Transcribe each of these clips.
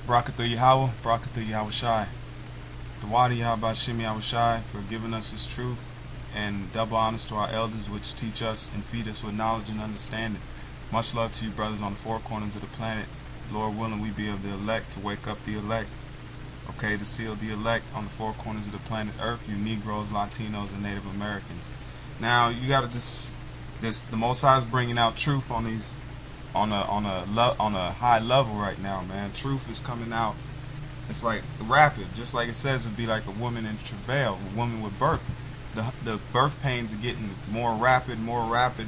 Barakatha Yahweh, Barakatha Yahweh Shai. The Wadi Yahweh Shimi Yahweh Shai for giving us His truth, and double honors to our elders which teach us and feed us with knowledge and understanding. Much love to you brothers on the four corners of the planet. Lord willing, we be of the elect to wake up the elect. Okay, to seal the elect on the four corners of the planet Earth, you Negroes, Latinos, and Native Americans. Now you gotta the Most High is bringing out truth on these, on a high level right now, man. Truth is coming out. It's like rapid, just like it says, it'd be like a woman in travail, a woman with birth. The birth pains are getting more rapid,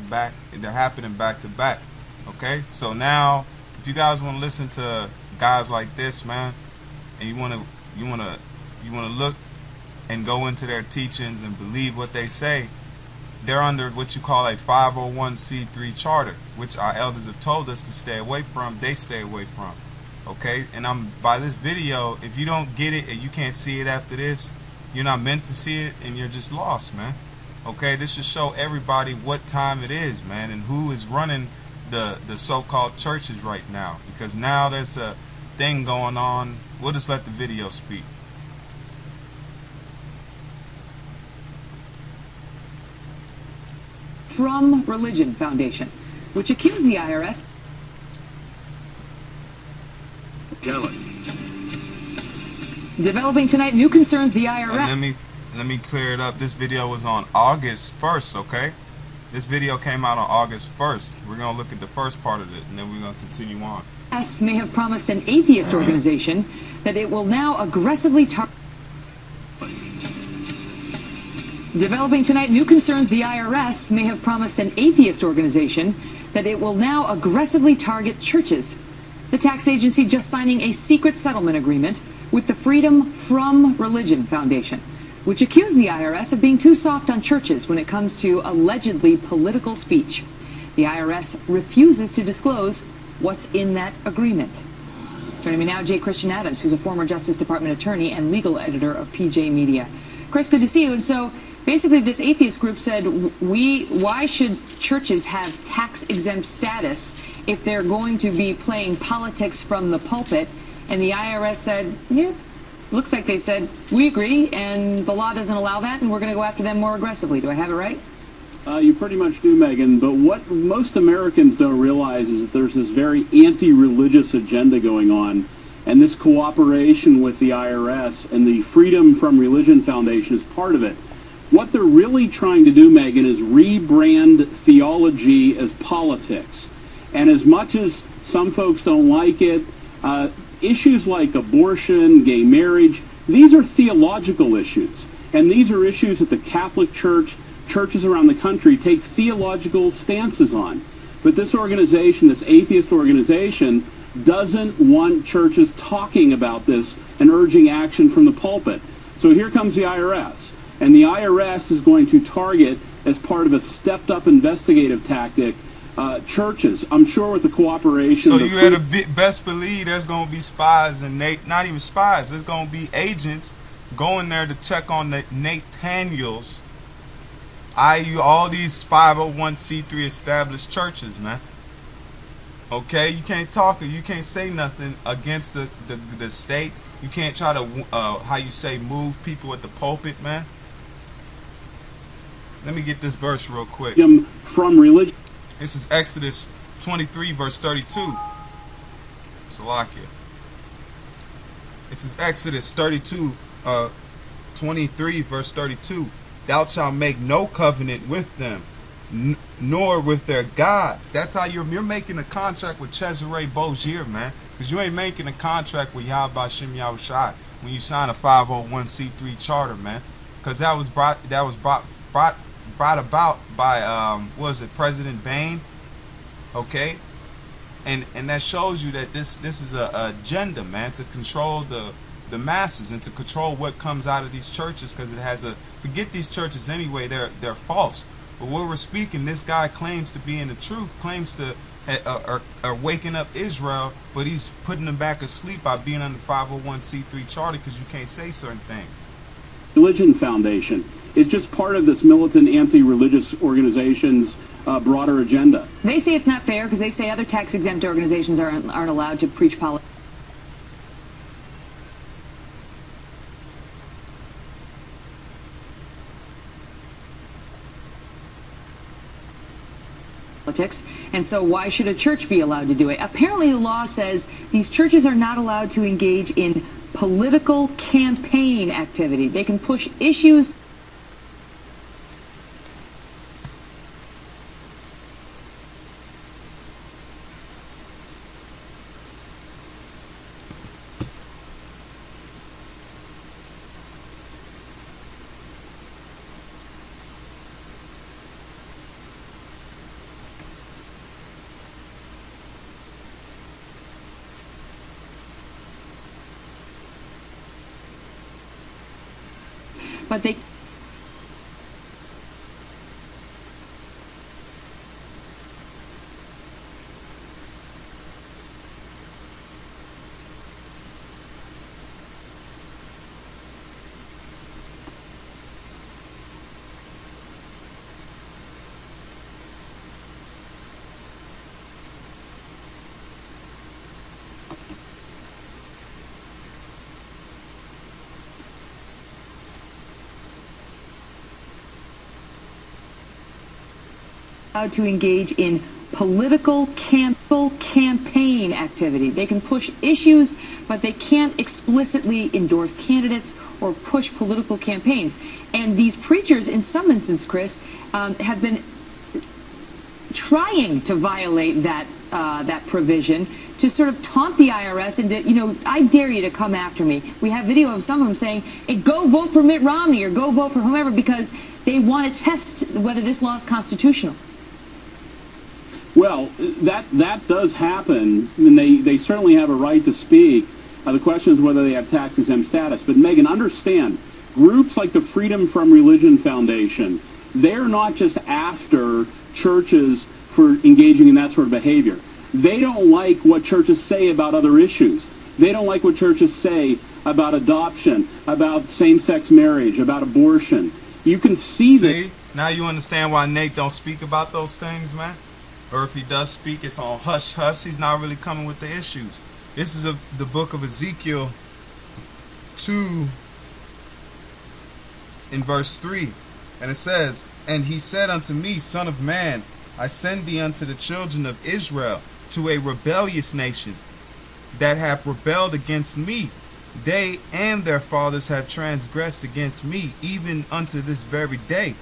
back. They're happening back to back. Okay, so now if you guys want to listen to guys like this, man, and you want to look and go into their teachings and believe what they say, they're under what you call a 501c3 charter, which our elders have told us to stay away from. They stay away from. Okay, and by this video, if you don't get it and you can't see it after this, you're not meant to see it, and you're just lost, man. Okay, this should show everybody what time it is, man, and who is running the so-called churches right now, because now there's a thing going on. We'll just let the video speak. From Religion Foundation, which accused the IRS. Developing tonight, new concerns the IRS. Let me clear it up. This video was on August 1st, okay? This video came out on August 1st. We're going to look at the first part of it, and then we're going to continue on. IRS may have promised an atheist organization that it will now aggressively target. Developing tonight, new concerns the IRS may have promised an atheist organization that it will now aggressively target churches. The tax agency just signing a secret settlement agreement with the Freedom from Religion Foundation, which accused the IRS of being too soft on churches when it comes to allegedly political speech. The IRS refuses to disclose what's in that agreement. Joining me now, J. Christian Adams, who's a former Justice Department attorney and legal editor of PJ Media. Chris, good to see you. And so basically this atheist group said, why should churches have tax-exempt status if they're going to be playing politics from the pulpit? And the IRS said, yeah, looks like they said, we agree, and the law doesn't allow that, and we're going to go after them more aggressively. Do I have it right? You pretty much do, Megan, but what most Americans don't realize is that there's this very anti-religious agenda going on, and this cooperation with the IRS and the Freedom from Religion Foundation is part of it. What they're really trying to do, Megan, is rebrand theology as politics. And as much as some folks don't like it, issues like abortion, gay marriage, these are theological issues. And these are issues that the Catholic Church, churches around the country take theological stances on. But this organization, this atheist organization, doesn't want churches talking about this and urging action from the pulpit. So here comes the IRS. And the IRS is going to target, as part of a stepped-up investigative tactic, churches. I'm sure with the cooperation. So you had a best believe there's going to be spies and not even spies. There's going to be agents going there to check on the Nathaniels, i.e. all these 501c3 established churches, man. Okay, you can't talk or you can't say nothing against the state. You can't try to how you say move people at the pulpit, man. Let me get this verse real quick. From religion. This is Exodus 23, verse 32. Salakia. This is Exodus 23, verse 32. Thou shalt make no covenant with them, nor with their gods. That's how you're making a contract with Cesare Borgia, man. Because you ain't making a contract with Yahweh Shem Yahushai when you sign a 501c3 charter, man. Because that was brought about by what was it, President Bain? Okay, and that shows you that this is a agenda, man, to control the masses and to control what comes out of these churches, because it has a, forget these churches anyway, they're false. But what we're speaking, this guy claims to be in the truth, claims to are waking up Israel, but he's putting them back asleep by being under 501c3 charter because you can't say certain things. Religion Foundation is just part of this militant anti-religious organization's broader agenda. They say it's not fair because they say other tax-exempt organizations aren't allowed to preach politics. politics, and so why should a church be allowed to do it? Apparently the law says these churches are not allowed to engage in political campaign activity. They can push issues. But they allowed to engage in political campaign activity. They can push issues, but they can't explicitly endorse candidates or push political campaigns. And these preachers, in some instances, Chris, have been trying to violate that provision to sort of taunt the IRS and to, you know, I dare you to come after me. We have video of some of them saying, hey, go vote for Mitt Romney or go vote for whomever, because they want to test whether this law is constitutional. Well, that does happen, and they certainly have a right to speak. The question is whether they have tax-exempt status. But, Megan, understand, groups like the Freedom from Religion Foundation, they're not just after churches for engaging in that sort of behavior. They don't like what churches say about other issues. They don't like what churches say about adoption, about same-sex marriage, about abortion. You can see this. Now you understand why Nate don't speak about those things, man? Or if he does speak, it's on hush-hush. He's not really coming with the issues. This is the book of Ezekiel 2 in verse 3. And it says, and he said unto me, Son of man, I send thee unto the children of Israel, to a rebellious nation, that have rebelled against me. They and their fathers have transgressed against me, even unto this very day.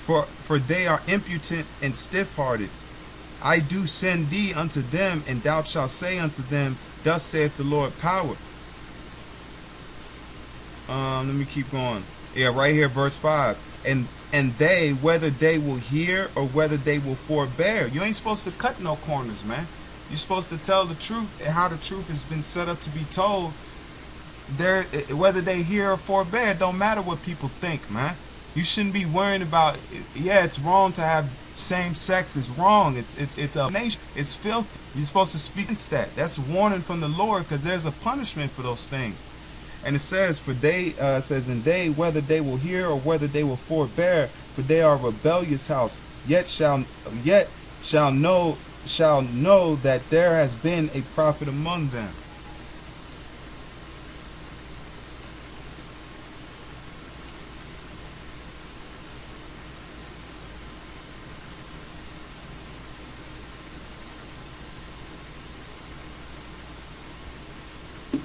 For they are impotent and stiff-hearted. I do send thee unto them, and thou shalt say unto them, Thus saith the Lord power. Let me keep going. Yeah, right here, verse 5. And they, whether they will hear or whether they will forbear. You ain't supposed to cut no corners, man. You're supposed to tell the truth and how the truth has been set up to be told. Whether they hear or forbear, it don't matter what people think, man. You shouldn't be worrying about, yeah, it's wrong to have same sex. It's wrong. It's a nation. It's filthy. You're supposed to speak against that. That's a warning from the Lord, because there's a punishment for those things. And it says, for they, says, and they, whether they will hear or whether they will forbear, for they are a rebellious house, yet shall know that there has been a prophet among them.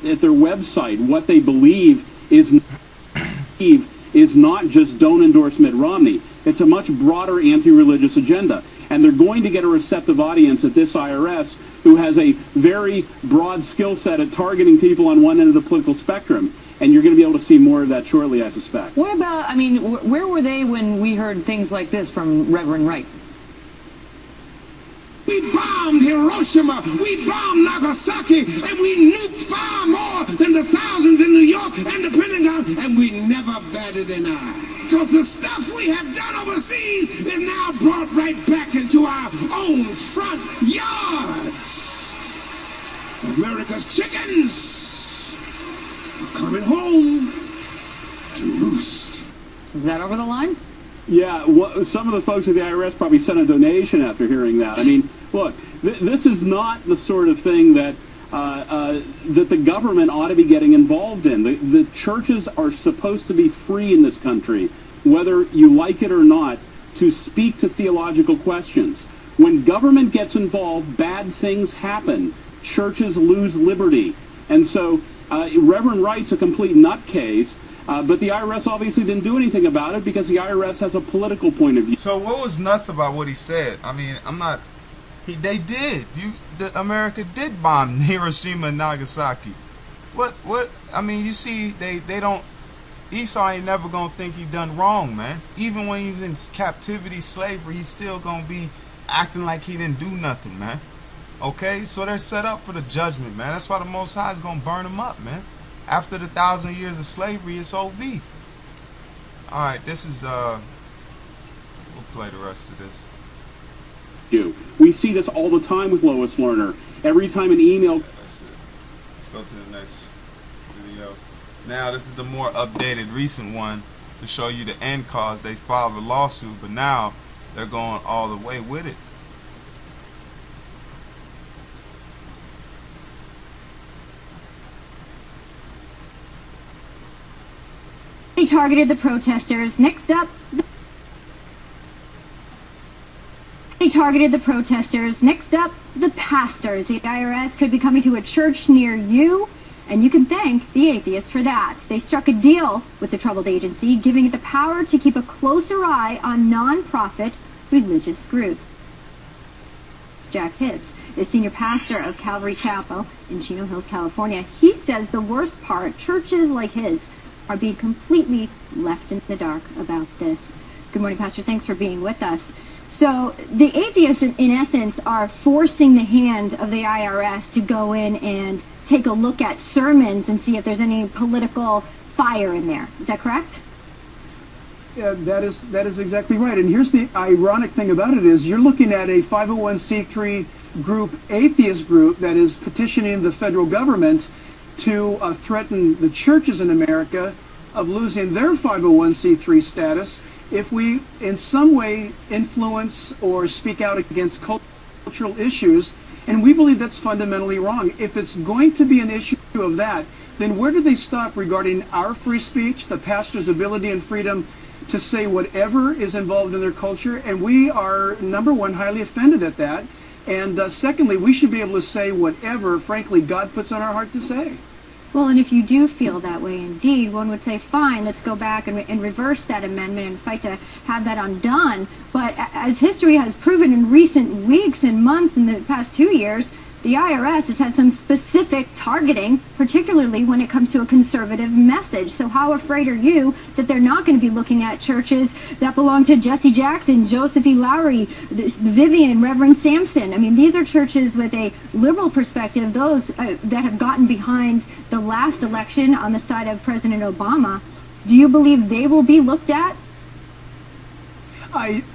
At their website, what they believe is not just don't endorse Mitt Romney. It's a much broader anti-religious agenda. And they're going to get a receptive audience at this IRS who has a very broad skill set at targeting people on one end of the political spectrum. And you're going to be able to see more of that shortly, I suspect. What about, I mean, where were they when we heard things like this from Reverend Wright? We bombed Hiroshima, we bombed Nagasaki, and we nuked far more than the thousands in New York and the Pentagon, and we never batted an eye. Because the stuff we have done overseas is now brought right back into our own front yards. America's chickens are coming home to roost. Is that over the line? Yeah, some of the folks at the IRS probably sent a donation after hearing that. I mean, look, this is not the sort of thing that that the government ought to be getting involved in. The churches are supposed to be free in this country, whether you like it or not, to speak to theological questions. When government gets involved, bad things happen. Churches lose liberty. And so Reverend Wright's a complete nutcase, but the IRS obviously didn't do anything about it because the IRS has a political point of view. So what was nuts about what he said? I mean, they did. America did bomb Hiroshima and Nagasaki. I mean, you see, they don't, Esau ain't never gonna think he done wrong, man. Even when he's in captivity, slavery, he's still gonna be acting like he didn't do nothing, man. Okay, so they're set up for the judgment, man. That's why the Most High is gonna burn them up, man. After the 1,000 years of slavery, it's OV. Alright, this is we'll play the rest of this. We see this all the time with Lois Lerner. Every time an email... That's it. Let's go to the next video. Now, this is the more updated, recent one to show you the end cause. They filed a lawsuit, but now they're going all the way with it. They targeted the protesters. Next up, the pastors. The IRS could be coming to a church near you, and you can thank the atheists for that. They struck a deal with the troubled agency, giving it the power to keep a closer eye on non-profit religious groups. Jack Hibbs is senior pastor of Calvary Chapel in Chino Hills, California. He says the worst part, churches like his are being completely left in the dark about this. Good morning, Pastor. Thanks for being with us. So the atheists, in essence, are forcing the hand of the IRS to go in and take a look at sermons and see if there's any political fire in there. Is that correct? Yeah, that is exactly right. And here's the ironic thing about it is you're looking at a 501c3 group, atheist group, that is petitioning the federal government to threaten the churches in America of losing their 501c3 status if we in some way influence or speak out against cultural issues, and we believe that's fundamentally wrong. If it's going to be an issue of that, then where do they stop regarding our free speech, the pastor's ability and freedom to say whatever is involved in their culture? And we are, number one, highly offended at that. And secondly, we should be able to say whatever, frankly, God puts on our heart to say. Well, and if you do feel that way indeed, one would say, fine, let's go back and reverse that amendment and fight to have that undone. But as history has proven in recent weeks and months in the past 2 years, the IRS has had some specific targeting, particularly when it comes to a conservative message. So how afraid are you that they're not going to be looking at churches that belong to Jesse Jackson, Joseph E. Lowery, Vivian, Reverend Sampson? I mean, these are churches with a liberal perspective, those that have gotten behind the last election on the side of President Obama. Do you believe they will be looked at?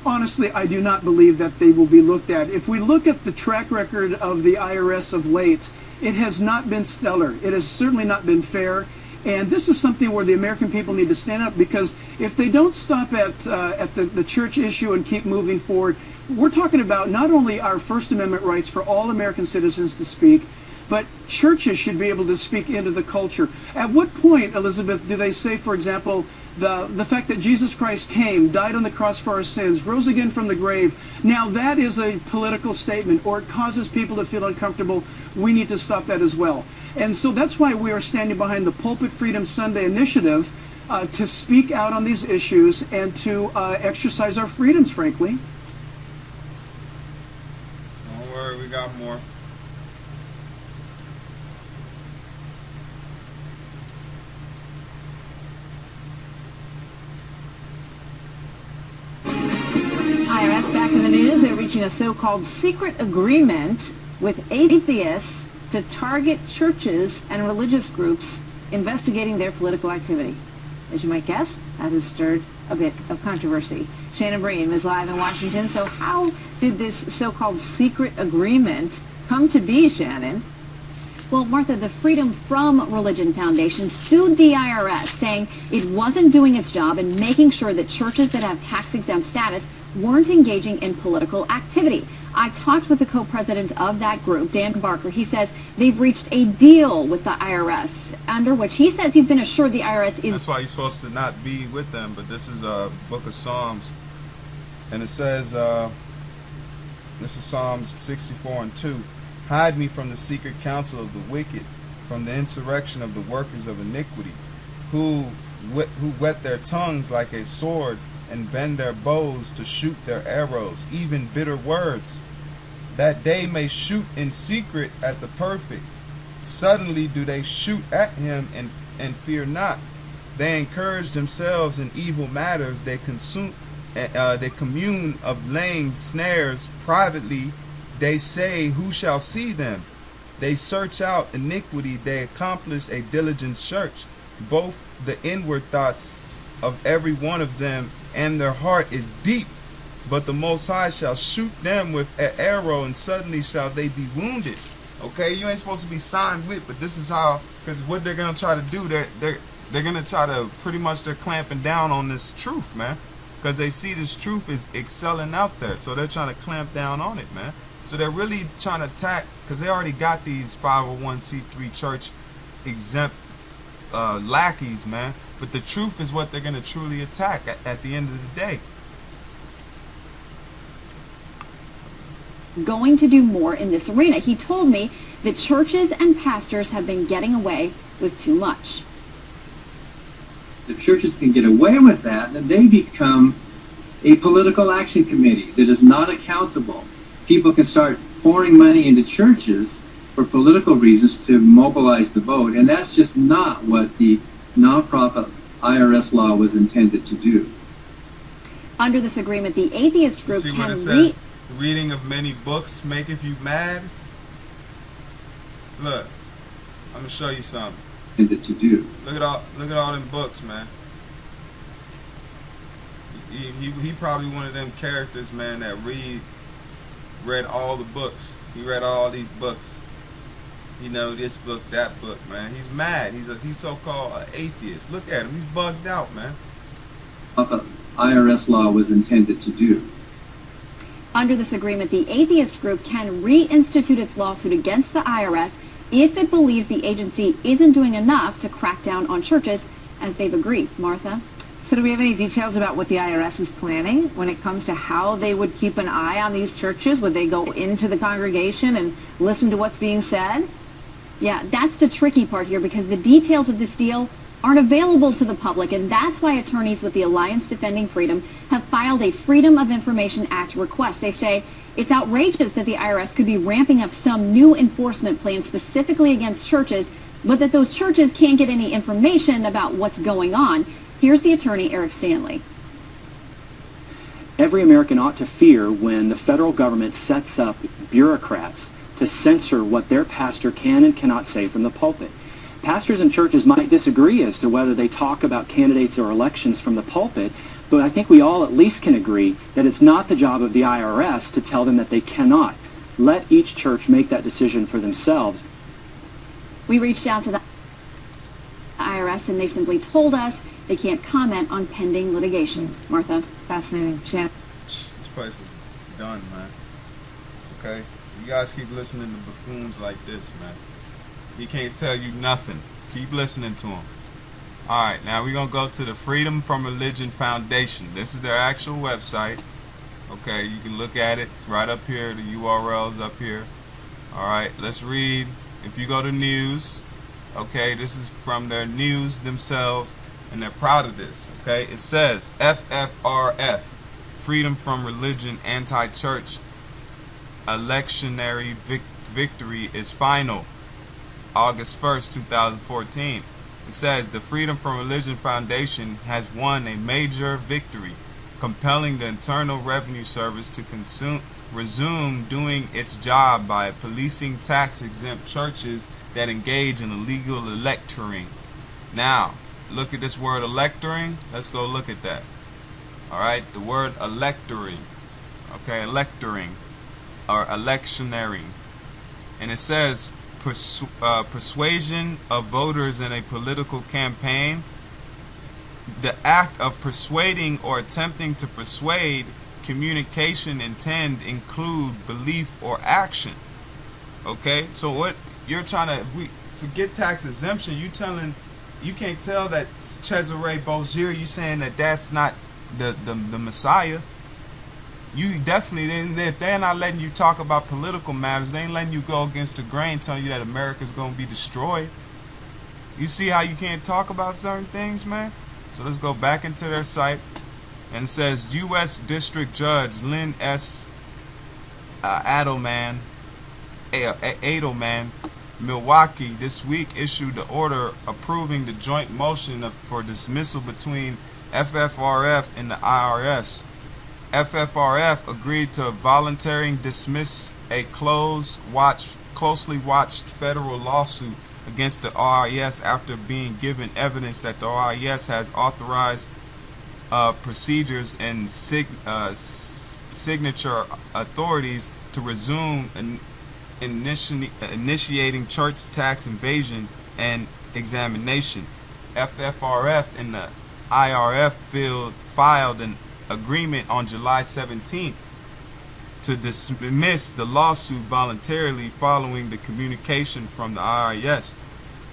Honestly, I do not believe that they will be looked at. If we look at the track record of the IRS of late, it has not been stellar. It has certainly not been fair. And this is something where the American people need to stand up, because if they don't stop at the church issue and keep moving forward, we're talking about not only our First Amendment rights for all American citizens to speak, but churches should be able to speak into the culture. At what point, Elizabeth, do they say, for example, the fact that Jesus Christ came, died on the cross for our sins, rose again from the grave, now that is a political statement, or it causes people to feel uncomfortable? We need to stop that as well. And so that's why we are standing behind the Pulpit Freedom Sunday initiative to speak out on these issues and to exercise our freedoms, frankly. Don't worry, we got more. IRS back in the news. They're reaching a so-called secret agreement with atheists to target churches and religious groups investigating their political activity. As you might guess, that has stirred a bit of controversy. Shannon Bream is live in Washington. So how did this so-called secret agreement come to be, Shannon? Well, Martha, the Freedom From Religion Foundation sued the IRS, saying it wasn't doing its job in making sure that churches that have tax-exempt status weren't engaging in political activity. I talked with the co-president of that group, Dan Barker. He says they've reached a deal with the IRS, under which he says he's been assured the IRS is... That's why you're supposed to not be with them, but this is a book of Psalms. And it says, This is Psalms 64:2. Hide me from the secret counsel of the wicked, from the insurrection of the workers of iniquity, who whet their tongues like a sword and bend their bows to shoot their arrows, even bitter words, that they may shoot in secret at the perfect. Suddenly do they shoot at him and fear not. They encourage themselves in evil matters. They commune of laying snares privately. They say, who shall see them? They search out iniquity. They accomplish a diligent search, both the inward thoughts of every one of them, and their heart is deep. But the Most High shall shoot them with an arrow, and suddenly shall they be wounded. Okay, you ain't supposed to be signed with, but this is how, because what they're gonna try to do, they're gonna try to pretty much, they're clamping down on this truth, man, because they see this truth is excelling out there, so they're trying to clamp down on it, man. So they're really trying to attack, because they already got these 501c3 church exempt lackeys, man. But the truth is what they're gonna truly attack at the end of the day. Going to do more in this arena. He told me that churches and pastors have been getting away with too much. If churches can get away with that, then they become a political action committee that is not accountable. People can start pouring money into churches for political reasons to mobilize the vote, and that's just not what the nonprofit IRS law was intended to do. Under this agreement, the atheist group See can what it says? Reading of many books maketh you mad. Look, I'm gonna show you something. Intended to do. Look at all them books, man. He probably one of them characters, man, that read all the books. He read all these books. You know, this book, that book, man. He's mad. He's so-called atheist. Look at him. He's bugged out, man. IRS law was intended to do. Under this agreement, the atheist group can reinstitute its lawsuit against the IRS if it believes the agency isn't doing enough to crack down on churches, as they've agreed. Martha? So do we have any details about what the IRS is planning when it comes to how they would keep an eye on these churches? Would they go into the congregation and listen to what's being said? Yeah, that's the tricky part here, because the details of this deal aren't available to the public, and that's why attorneys with the Alliance Defending Freedom have filed a Freedom of Information Act request. They say it's outrageous that the IRS could be ramping up some new enforcement plan specifically against churches, but that those churches can't get any information about what's going on. Here's the attorney, Eric Stanley. Every American ought to fear when the federal government sets up bureaucrats to censor what their pastor can and cannot say from the pulpit. Pastors and churches might disagree as to whether they talk about candidates or elections from the pulpit, but I think we all at least can agree that it's not the job of the IRS to tell them that they cannot. Let each church make that decision for themselves. We reached out to the IRS, and they simply told us they can't comment on pending litigation. Martha? Fascinating. Shannon? This place is done, man. Okay? You guys keep listening to buffoons like this, man. He can't tell you nothing. Keep listening to him. Alright, now we're going to go to the Freedom from Religion Foundation. This is their actual website. Okay, you can look at it. It's right up here. The URL's up here. Alright, let's read. If you go to news, okay, this is from their news themselves, and they're proud of this. Okay, it says FFRF, Freedom from Religion Anti-Church Electionary Victory is final. August 1st, 2014. It says the Freedom from Religion Foundation has won a major victory, compelling the Internal Revenue Service to resume doing its job by policing tax-exempt churches that engage in illegal electoring. Now, look at this word electoring. Let's go look at that. Alright, the word electoring. Okay, electoring or electioneering. And it says persuasion of voters in a political campaign. The act of persuading or attempting to persuade, communication, intend, include belief or action. Okay, so what you're trying to, forget tax exemption. You can't tell that Cesare Borgia, you saying that that's not the Messiah. You definitely didn't. If they're not letting you talk about political matters, they ain't letting you go against the grain, telling you that America's gonna be destroyed. You see how you can't talk about certain things, man? So let's go back into their site, and it says U.S. District Judge Lynn S. Adelman, Milwaukee, this week issued the order approving the joint motion for dismissal between FFRF and the IRS. FFRF agreed to voluntarily dismiss a closely watched federal lawsuit against the IRS after being given evidence that the IRS has authorized procedures and signature authorities to resume initiating church tax invasion and examination. FFRF and the IRF filed an agreement on July 17th to dismiss the lawsuit voluntarily following the communication from the IRS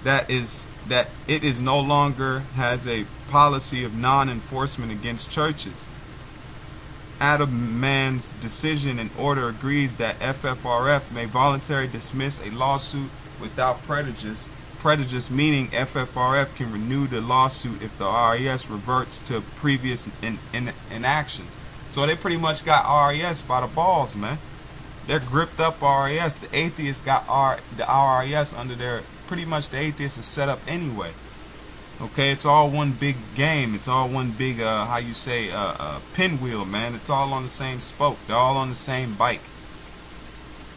that it is no longer has a policy of non-enforcement against churches. Adelman's decision and order agrees that FFRF may voluntarily dismiss a lawsuit without prejudice, meaning FFRF can renew the lawsuit if the IRS reverts to previous inactions. So they pretty much got IRS by the balls, man. They're gripped up IRS. The atheists got the IRS under their, pretty much the atheists is set up anyway. Okay, it's all one big game. It's all one big, pinwheel, man. It's all on the same spoke. They're all on the same bike.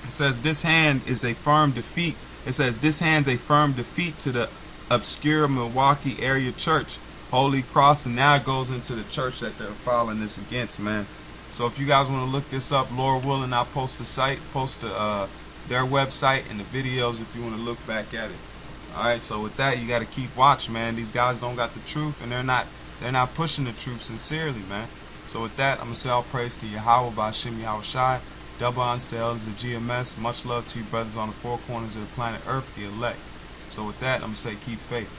It says this hand is a firm defeat. It says this hand's a firm defeat to the obscure Milwaukee area church, Holy Cross, and now it goes into the church that they're filing this against, man. So if you guys want to look this up, Lord willing, I'll post the site, their website and the videos if you want to look back at it. Alright, so with that, you got to keep watch, man. These guys don't got the truth, and they're not pushing the truth sincerely, man. So with that, I'm going to say all praise to Yahweh by Hashem Yahweh Shai. Double honors to elders of GMS. Much love to you brothers on the four corners of the planet Earth, the elect. So with that, I'm going to say keep faith.